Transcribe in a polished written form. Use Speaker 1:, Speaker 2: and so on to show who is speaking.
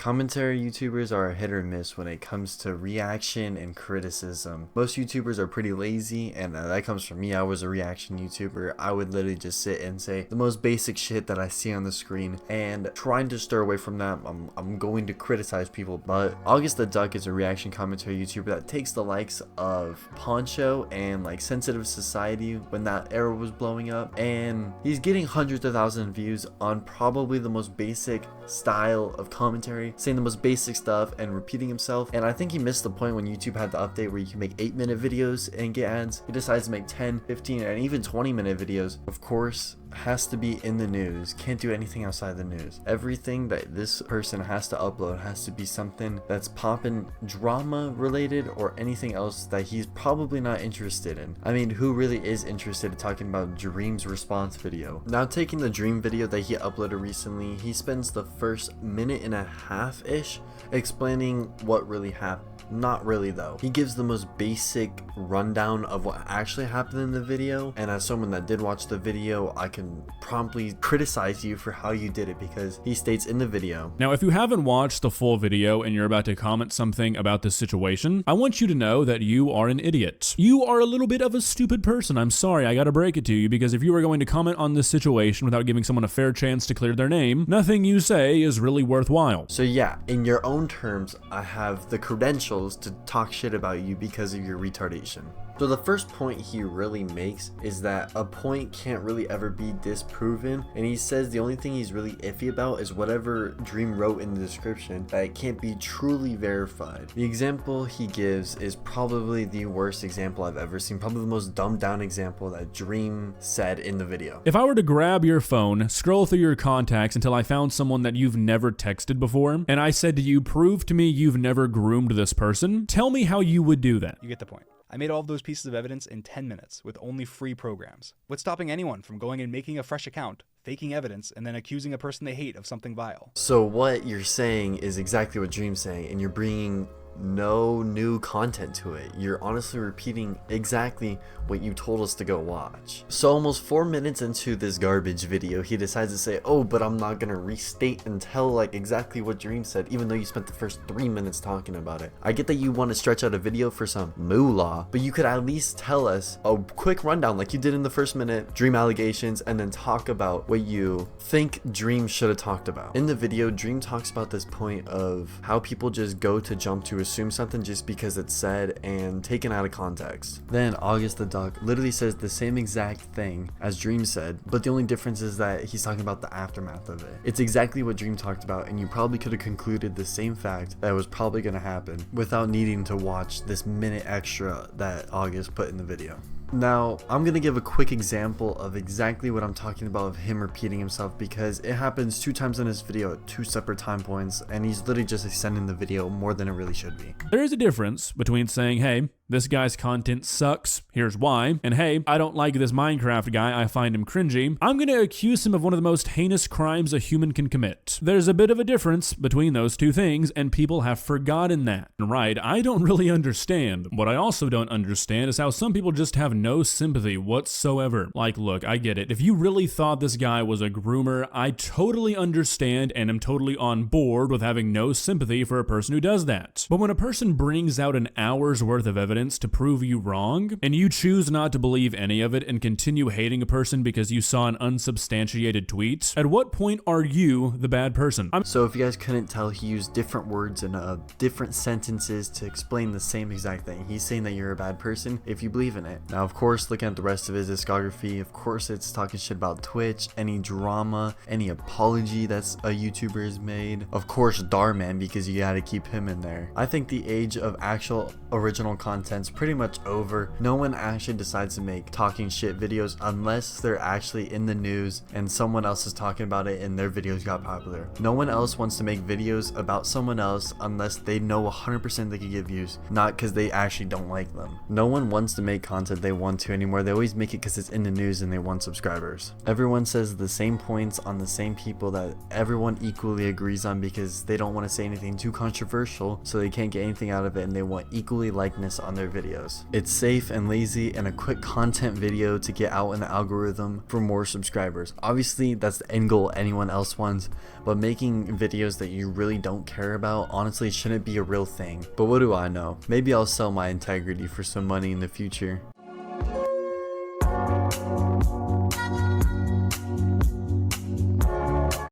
Speaker 1: Commentary YouTubers are a hit or miss when it comes to reaction and criticism. Most YouTubers are pretty lazy, and that comes from me. I was a reaction YouTuber. I would literally just sit and say the most basic shit that I see on the screen, and trying to stir away from that, I'm going to criticize people. But AugustTheDuck is a reaction commentary YouTuber that takes the likes of Poncho and like Sensitive Society when that era was blowing up, and he's getting hundreds of thousands of views on probably the most basic style of commentary, saying the most basic stuff and repeating himself. And I think he missed the point when YouTube had the update where you can make 8-minute videos and get ads. He decides to make 10, 15, and even 20-minute videos. Of course, has to be in the news, can't do anything outside the news. Everything that this person has to upload has to be something that's poppin' drama related or anything else that he's probably not interested in. I mean, who really is interested in talking about Dream's response video? Now, taking the Dream video that he uploaded recently, he spends the first minute and a half ish explaining what really happened. Not really though. He gives the most basic rundown of what actually happened in the video, and as someone that did watch the video, I can promptly criticize you for how you did it, because he states in the video.
Speaker 2: Now, if you haven't watched the full video and you're about to comment something about this situation, I want you to know that you are an idiot. You are a little bit of a stupid person. I'm sorry, I gotta break it to you, because if you are going to comment on this situation without giving someone a fair chance to clear their name, nothing you say is really worthwhile.
Speaker 1: So yeah, in your own terms, I have the credentials to talk shit about you because of your retardation. So the first point he really makes is that a point can't really ever be disproven, and he says the only thing he's really iffy about is whatever Dream wrote in the description, that it can't be truly verified. The example he gives is probably the worst example I've ever seen, probably the most dumbed down example that Dream said in the video.
Speaker 2: If I were to grab your phone, scroll through your contacts until I found someone that you've never texted before, and I said to you, prove to me you've never groomed this person, tell me how you would do that.
Speaker 3: You get the point. I made all of those pieces of evidence in 10 minutes with only free programs. What's stopping anyone from going and making a fresh account, faking evidence, and then accusing a person they hate of something vile?
Speaker 1: So what you're saying is exactly what Dream's saying, and you're bringing no new content to it. You're honestly repeating exactly what you told us to go watch. So almost 4 minutes into this garbage video, he decides to say, oh, but I'm not gonna restate and tell like exactly what Dream said, even though you spent the first 3 minutes talking about it. I get that you want to stretch out a video for some moolah, but you could at least tell us a quick rundown like you did in the first minute, Dream allegations, and then talk about what you think Dream should have talked about. In the video, Dream talks about this point of how people just go to jump to assume something just because it's said and taken out of context. Then AugustTheDuck literally says the same exact thing as Dream said, but the only difference is that he's talking about the aftermath of it. It's exactly what Dream talked about, and you probably could have concluded the same fact that was probably going to happen without needing to watch this minute extra that August put in the video. Now, I'm going to give a quick example of exactly what I'm talking about of him repeating himself, because it happens 2 times in this video at 2 separate time points, and he's literally just extending the video more than it really should be.
Speaker 2: There is a difference between saying, hey, this guy's content sucks, here's why, and hey, I don't like this Minecraft guy, I find him cringy. I'm gonna accuse him of one of the most heinous crimes a human can commit. There's a bit of a difference between those two things, and people have forgotten that. Right, I don't really understand. What I also don't understand is how some people just have no sympathy whatsoever. Like, look, I get it. If you really thought this guy was a groomer, I totally understand and am totally on board with having no sympathy for a person who does that. But when a person brings out an hour's worth of evidence to prove you wrong, and you choose not to believe any of it and continue hating a person because you saw an unsubstantiated tweet, at what point are you the bad person?
Speaker 1: So if you guys couldn't tell, he used different words and different sentences to explain the same exact thing. He's saying that you're a bad person if you believe in it. Now, of course, looking at the rest of his discography, of course it's talking shit about Twitch, any drama, any apology that's a YouTuber has made. Of course, Darman, because you gotta keep him in there. I think the age of actual original content's pretty much over. No one actually decides to make talking shit videos unless they're actually in the news and someone else is talking about it and their videos got popular. No one else wants to make videos about someone else unless they know 100% they could get views, not because they actually don't like them. No one wants to make content they want to anymore. They always make it because it's in the news and they want subscribers. Everyone says the same points on the same people that everyone equally agrees on because they don't want to say anything too controversial, so they can't get anything out of it, and they want equally likeness on their videos. It's safe and lazy and a quick content video to get out in the algorithm for more subscribers. Obviously that's the end goal anyone else wants, but making videos that you really don't care about honestly shouldn't be a real thing. But what do I know? Maybe I'll sell my integrity for some money in the future.